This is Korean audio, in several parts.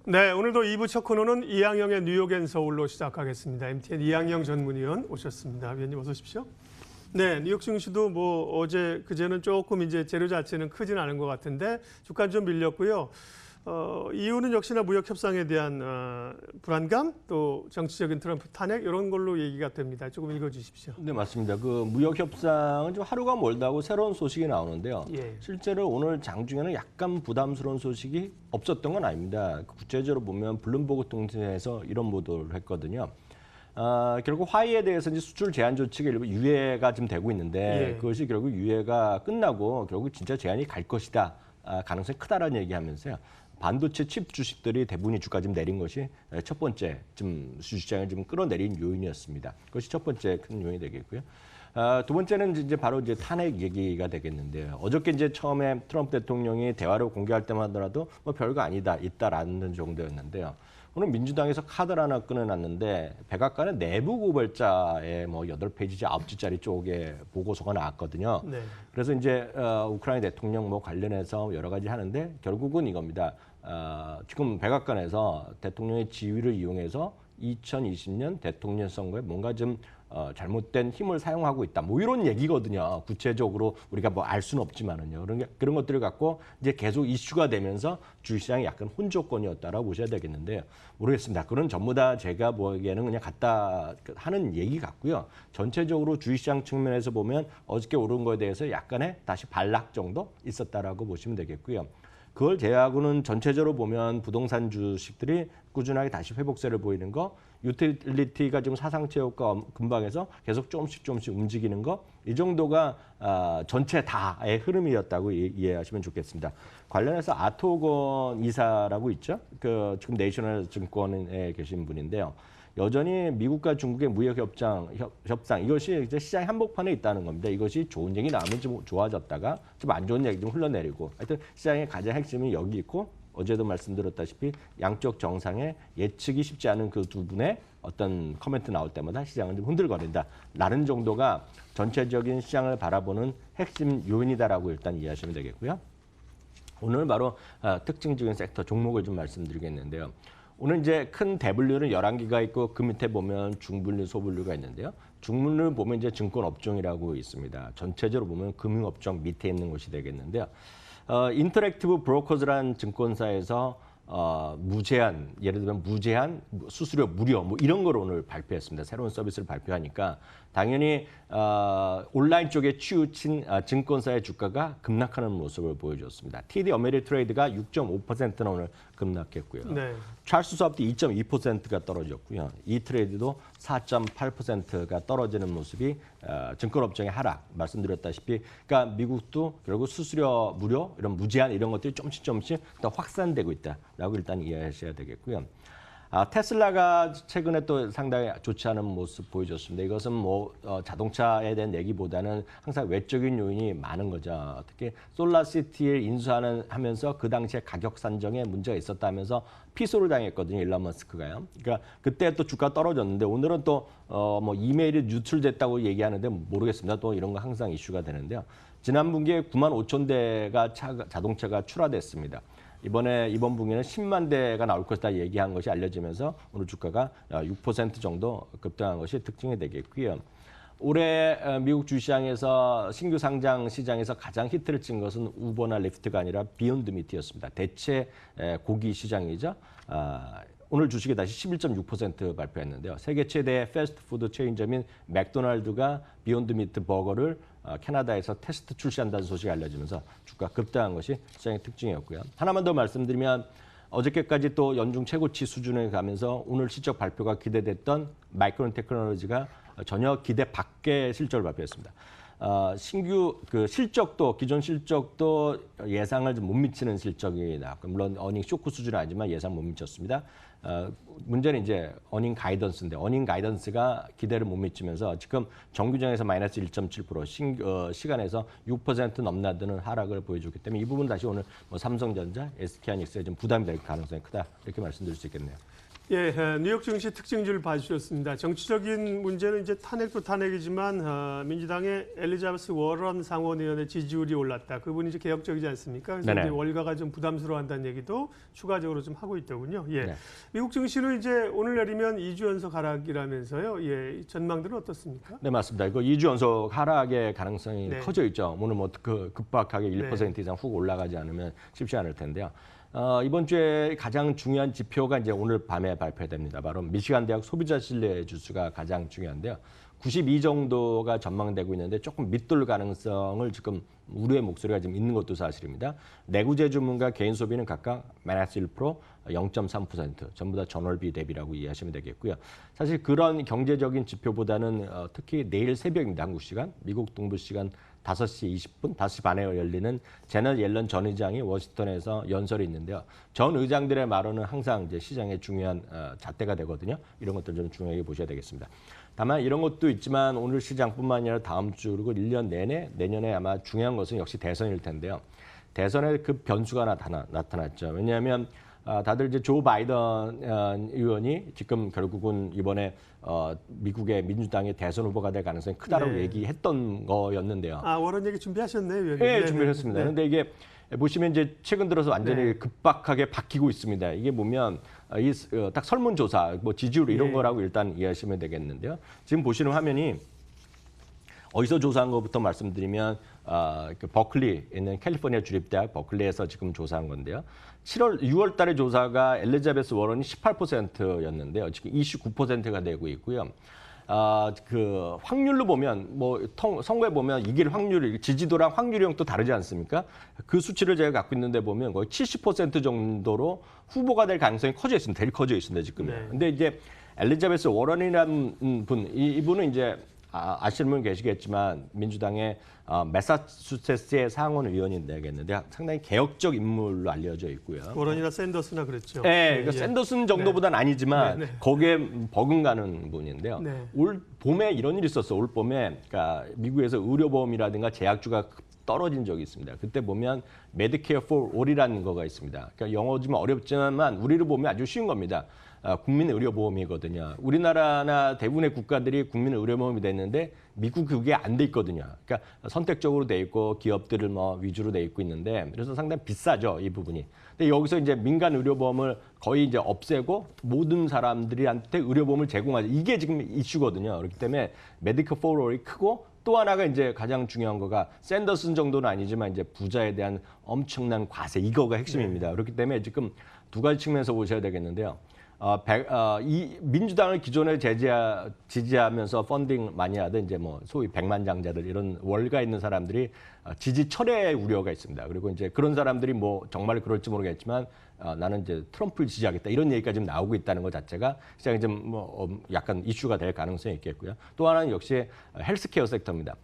네, 오늘도 2부 첫 코너는 이항영의 뉴욕 앤 서울로 시작하겠습니다. MTN 이항영 전문위원 오셨습니다. 위원님 어서 오십시오. 네, 뉴욕 증시도 뭐 어제 그제는 조금 이제 재료 자체는 크진 않은 것 같은데 주가는 좀 밀렸고요. 이유는 역시나 무역 협상에 대한 불안감, 또 정치적인 트럼프 탄핵 이런 걸로 얘기가 됩니다. 조금 읽어주십시오. 네, 맞습니다. 그 무역 협상은 좀 하루가 멀다고 새로운 소식이 나오는데요. 예. 실제로 오늘 장중에는 약간 부담스러운 소식이 없었던 건 아닙니다. 구체적으로 보면 블룸버그 통신에서 이런 보도를 했거든요. 결국 화해에 대해서 이제 수출 제한 조치가 일부 유예가 좀 되고 있는데 예. 그것이 결국 유예가 끝나고 결국 진짜 제한이 갈 것이다. 가능성이 크다라는 얘기하면서요. 반도체 칩 주식들이 대부분이 주가 좀 내린 것이 첫 번째 좀 주시장을 좀 끌어내린 요인이었습니다. 그것이 첫 번째 큰 요인이 되겠고요. 두 번째는 이제 바로 이제 탄핵 얘기가 되겠는데요. 어저께 이제 처음에 트럼프 대통령이 대화를 공개할 때만 하더라도 뭐 별거 아니다, 있다라는 정도였는데요. 오늘 민주당에서 카드를 하나 꺼내놨는데 백악관의 내부 고발자에 뭐 8페이지지 9지짜리 쪽에 보고서가 나왔거든요. 네. 그래서 이제 우크라이나 대통령 뭐 관련해서 여러 가지 하는데 결국은 이겁니다. 지금 백악관에서 대통령의 지위를 이용해서 2020년 대통령 선거에 뭔가 좀 잘못된 힘을 사용하고 있다. 뭐 이런 얘기거든요. 구체적으로 우리가 뭐 알 수는 없지만은요. 그런 것들을 갖고 이제 계속 이슈가 되면서 주식시장이 약간 혼조권이었다라고 보셔야 되겠는데요. 모르겠습니다. 그건 전부 다 제가 보기에는 그냥 갖다 하는 얘기 같고요. 전체적으로 주식시장 측면에서 보면 어저께 오른 거에 대해서 약간의 다시 반락 정도 있었다라고 보시면 되겠고요. 그걸 제외하고는 전체적으로 보면 부동산 주식들이 꾸준하게 다시 회복세를 보이는 거, 유틸리티가 지금 사상체 효과 근방에서 계속 조금씩 움직이는 거, 이 정도가 전체 다의 흐름이었다고 이해하시면 좋겠습니다. 관련해서 아토건 이사라고 있죠. 그 지금 내셔널 증권에 계신 분인데요. 여전히 미국과 중국의 무역 협상 이것이 이제 시장 한복판에 있다는 겁니다. 이것이 좋은 얘기 나오면 좀 좋아졌다가 좀 안 좋은 얘기 좀 흘러내리고 하여튼 시장의 가장 핵심이 여기 있고 어제도 말씀드렸다시피 양쪽 정상에 예측이 쉽지 않은 그 두 분의 어떤 코멘트 나올 때마다 시장은 좀 흔들거린다라는 정도가 전체적인 시장을 바라보는 핵심 요인이다라고 일단 이해하시면 되겠고요. 오늘 바로 특징적인 섹터 종목을 좀 말씀드리겠는데요. 오늘 이제 큰 대분류는 11개가 있고 그 밑에 보면 중분류, 소분류가 있는데요. 중분류를 보면 이제 증권 업종이라고 있습니다. 전체적으로 보면 금융 업종 밑에 있는 곳이 되겠는데요. 인터랙티브 브로커즈라는 증권사에서 무제한, 예를 들면 무제한 수수료 무료 뭐 이런 걸 오늘 발표했습니다. 새로운 서비스를 발표하니까 당연히 온라인 쪽에 치우친 증권사의 주가가 급락하는 모습을 보여줬습니다. TD 어메리트레이드가 6.5%나 오늘 급락했고요. 네. 찰스 수업도 2.2%가 떨어졌고요. 이트레이드도 4.8%가 떨어지는 모습이 증권업종의 하락 말씀드렸다시피 그러니까 미국도 결국 수수료 무료 이런 무제한 이런 것들이 조금씩 더 확산되고 있다라고 일단 이해하셔야 되겠고요. 테슬라가 최근에 또 상당히 좋지 않은 모습 보여줬습니다. 이것은 뭐 자동차에 대한 얘기보다는 항상 외적인 요인이 많은 거죠. 특히 솔라시티를 인수하면서 그 당시에 가격 산정에 문제가 있었다면서 피소를 당했거든요. 일론 머스크가요. 그러니까 그때 또 주가 떨어졌는데 오늘은 또 뭐 이메일이 유출됐다고 얘기하는데 모르겠습니다. 또 이런 거 항상 이슈가 되는데요. 지난 분기에 9만 5천 대가 자동차가 출하됐습니다. 이번 분기에는 10만 대가 나올 것이다 얘기한 것이 알려지면서 오늘 주가가 6% 정도 급등한 것이 특징이 되겠고요. 올해 미국 주시장에서 신규 상장 시장에서 가장 히트를 친 것은 우버나 리프트가 아니라 비욘드 미트였습니다. 대체 고기 시장이죠. 오늘 주식이 다시 11.6% 발표했는데요. 세계 최대 패스트푸드 체인점인 맥도날드가 비욘드 미트 버거를 캐나다에서 테스트 출시한다는 소식이 알려지면서 주가 급등한 것이 시장의 특징이었고요. 하나만 더 말씀드리면 어저께까지 또 연중 최고치 수준에 가면서 오늘 실적 발표가 기대됐던 마이크론 테크놀로지가 전혀 기대 밖의 실적을 발표했습니다. 신규 그 실적도 기존 실적도 예상을 좀 못 미치는 실적이 나왔고 물론 어닝 쇼크 수준은 아니지만 예상 못 미쳤습니다. 문제는 이제 어닝 가이던스인데 어닝 가이던스가 기대를 못 미치면서 지금 정규장에서 마이너스 1.7% 시간에서 6% 넘나드는 하락을 보여줬기 때문에 이 부분 다시 오늘 뭐 삼성전자, SK하이닉스에 좀 부담이 될 가능성이 크다 이렇게 말씀드릴 수 있겠네요. 예, 뉴욕 증시 특징주를 봐주셨습니다. 정치적인 문제는 이제 탄핵도 탄핵이지만 민주당의 엘리자베스 워런 상원의원의 지지율이 올랐다. 그분이 이제 개혁적이지 않습니까? 그래서 네네. 이제 월가가 좀 부담스러워한다는 얘기도 추가적으로 좀 하고 있더군요. 예, 네. 미국 증시는 이제 오늘 내리면 2주 연속 하락이라면서요. 예, 전망들은 어떻습니까? 네, 맞습니다. 이거 2주 연속 하락의 가능성이 네. 커져 있죠. 오늘 뭐 그 급박하게 1% 네. 이상 훅 올라가지 않으면 쉽지 않을 텐데요. 이번 주에 가장 중요한 지표가 이제 오늘 밤에 발표됩니다. 바로 미시간 대학 소비자 신뢰 지수가 가장 중요한데요. 92 정도가 전망되고 있는데 조금 밑돌 가능성을 지금 우려의 목소리가 지금 있는 것도 사실입니다. 내구재 주문과 개인 소비는 각각 마이너스 1%, 0.3% 전부 다 전월비 대비라고 이해하시면 되겠고요. 사실 그런 경제적인 지표보다는 특히 내일 새벽입니다. 한국 시간, 미국 동부 시간 5시 20분, 5시 반에 열리는 제넷 옐런 전 의장이 워싱턴에서 연설이 있는데요. 전 의장들의 말은 항상 이제 시장의 중요한 잣대가 되거든요. 이런 것들 좀 중요하게 보셔야 되겠습니다. 다만 이런 것도 있지만 오늘 시장뿐만 아니라 다음 주 그리고 1년 내내 내년에 아마 중요한 것은 역시 대선일 텐데요. 대선에 그 변수가 나타났죠. 왜냐하면 다들 이제 조 바이든 의원이 지금 결국은 이번에 미국의 민주당의 대선 후보가 될 가능성이 크다라고 네. 얘기했던 거였는데요. 아, 워런 얘기 준비하셨네요, 위원님. 네, 네, 준비를 했습니다. 그런데 이게 보시면 이제 최근 들어서 완전히 네. 급박하게 바뀌고 있습니다. 이게 보면 딱 설문조사, 뭐 지지율 이런 네. 거라고 일단 이해하시면 되겠는데요. 지금 보시는 화면이 어디서 조사한 것부터 말씀드리면 그 버클리 있는 캘리포니아 주립대학 버클리에서 지금 조사한 건데요. 6월 달에 조사가 엘리자베스 워런이 18%였는데요. 지금 29%가 되고 있고요. 그 확률로 보면 뭐 선거에 보면 이길 확률이 지지도랑 확률이랑 또 다르지 않습니까? 그 수치를 제가 갖고 있는데 보면 거의 70% 정도로 후보가 될 가능성이 커져 있습니다. 제일 커져 있습니다, 지금. 네. 근데 이제 엘리자베스 워런이라는 분, 이분은 이제 아시는 분 계시겠지만 민주당의 매사추세츠의 상원 의원이 되겠는데 상당히 개혁적 인물로 알려져 있고요. 워런이나 샌더스나 그랬죠. 네, 그러니까 샌더슨 정도보다는 아니지만 네, 네. 거기에 버금가는 분인데요. 네. 올 봄에 이런 일이 있었어. 올 봄에 그러니까 미국에서 의료보험이라든가 제약주가 떨어진 적이 있습니다. 그때 보면 메디케어 for all이라는 거가 있습니다. 그러니까 영어 좀 어렵지만 우리를 보면 아주 쉬운 겁니다. 국민 의료보험이거든요. 우리나라나 대부분의 국가들이 국민 의료보험이 됐는데 미국 그게 안 돼 있거든요. 그러니까 선택적으로 돼 있고 기업들을 뭐 위주로 돼 있고 있는데 그래서 상당히 비싸죠, 이 부분이. 근데 여기서 이제 민간 의료보험을 거의 이제 없애고 모든 사람들한테 의료보험을 제공하죠. 이게 지금 이슈거든요. 그렇기 때문에 메디컬 포럴이 크고 또 하나가 이제 가장 중요한 거가 샌더슨 정도는 아니지만 이제 부자에 대한 엄청난 과세 이거가 핵심입니다. 그렇기 때문에 지금 두 가지 측면에서 보셔야 되겠는데요. 이 민주당을 기존에 지지하면서 펀딩 많이 하던 이제 뭐 소위 백만장자들 이런 월가 있는 사람들이 지지 철회 우려가 있습니다. 그리고 이제 그런 사람들이 뭐 정말 그럴지 모르겠지만 나는 이제 트럼프를 지지하겠다 이런 얘기가 지금 나오고 있다는 것 자체가 시장에 좀 뭐 약간 이슈가 될 가능성이 있겠고요. 또 하나는 역시 헬스케어 섹터입니다.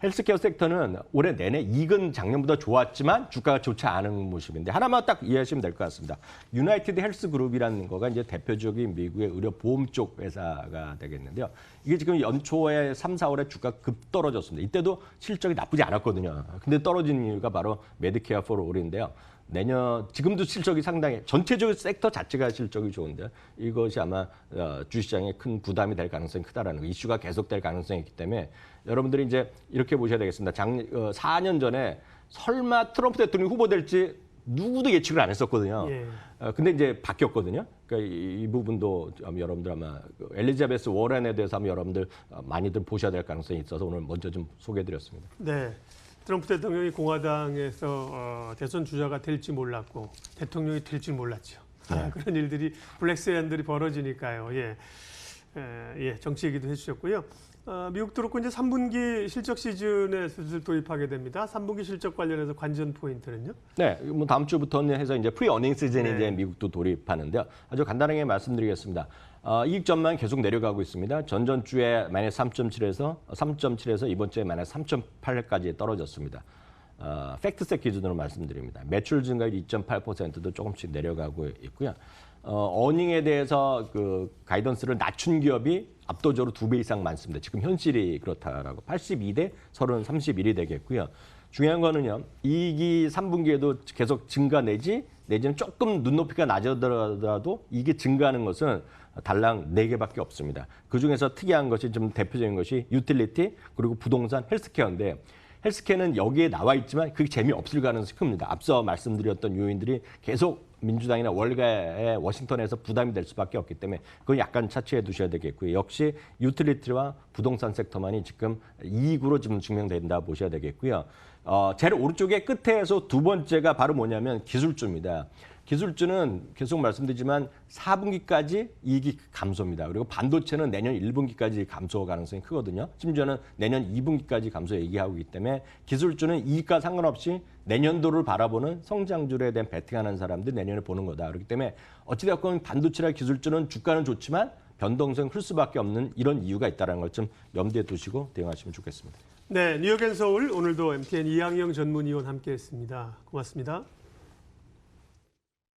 헬스케어 섹터는 올해 내내 이익은 작년보다 좋았지만 주가가 좋지 않은 모습인데 하나만 딱 이해하시면 될 것 같습니다. 유나이티드 헬스 그룹이라는 거가 이제 대표적인 미국의 의료 보험 쪽 회사가 되겠는데요. 이게 지금 연초에 3, 4월에 주가 급 떨어졌습니다. 이때도 실적이 나쁘지 않았거든요. 근데 떨어진 이유가 바로 메디케어 포 올인데요. 지금도 실적이 상당히 전체적인 섹터 자체가 실적이 좋은데 이것이 아마 주시장에 큰 부담이 될 가능성이 크다라는 거, 이슈가 계속될 가능성이 있기 때문에 여러분들이 이제 이렇게 보셔야 되겠습니다. 4년 전에 설마 트럼프 대통령이 후보될지 누구도 예측을 안 했었거든요. 예. 근데 이제 바뀌었거든요. 그러니까 이 부분도 여러분들 아마 엘리자베스 워런에 대해서 한번 여러분들 많이들 보셔야 될 가능성이 있어서 오늘 먼저 좀 소개해드렸습니다. 네. 트럼프 대통령이 공화당에서 대선 주자가 될지 몰랐고 대통령이 될지 몰랐죠. 네. 그런 일들이 블랙스완들이 벌어지니까요. 예, 정치 얘기도 해주셨고요. 미국 들어오고 이제 3분기 실적 시즌에 슬슬 도입하게 됩니다. 3분기 실적 관련해서 관전 포인트는요? 네, 뭐 다음 주부터는 해서 이제 프리 어닝 시즌에 네. 이제 미국도 돌입하는데요. 아주 간단하게 말씀드리겠습니다. 이익 전망 계속 내려가고 있습니다. 전전주에 마이너스 3.7에서 이번 주에 마이너스 3.8까지 떨어졌습니다. 팩트셋 기준으로 말씀드립니다. 매출 증가율 2.8%도 조금씩 내려가고 있고요. 어닝에 대해서 그 가이던스를 낮춘 기업이 압도적으로 2배 이상 많습니다. 지금 현실이 그렇다라고 82대 31이 되겠고요. 중요한 거는요. 이익이 3분기에도 계속 증가 내지 내지는 조금 눈높이가 낮아더라도 이게 증가하는 것은 달랑 4개밖에 없습니다. 그중에서 특이한 것이 좀 대표적인 것이 유틸리티 그리고 부동산 헬스케어인데 헬스케어는 여기에 나와 있지만 그게 재미없을 가능성이 큽니다. 앞서 말씀드렸던 요인들이 계속 민주당이나 월가의 워싱턴에서 부담이 될 수밖에 없기 때문에 그건 약간 차치해 두셔야 되겠고요. 역시 유틸리티와 부동산 섹터만이 지금 이익으로 지금 증명된다 보셔야 되겠고요. 제일 오른쪽에 끝에서 두 번째가 바로 뭐냐면 기술주입니다. 기술주는 계속 말씀드리지만 4분기까지 이익이 감소입니다. 그리고 반도체는 내년 1분기까지 감소 가능성이 크거든요. 심지어는 내년 2분기까지 감소 얘기하고 있기 때문에 기술주는 이익과 상관없이 내년도를 바라보는 성장주에 대한 베팅하는 사람들 내년에 보는 거다. 그렇기 때문에 어찌되었건 반도체나 기술주는 주가는 좋지만 변동성이 클 수밖에 없는 이런 이유가 있다는 걸 좀 염두에 두시고 대응하시면 좋겠습니다. 네, 뉴욕 앤 서울 오늘도 MTN 이항영 전문위원 함께했습니다. 고맙습니다.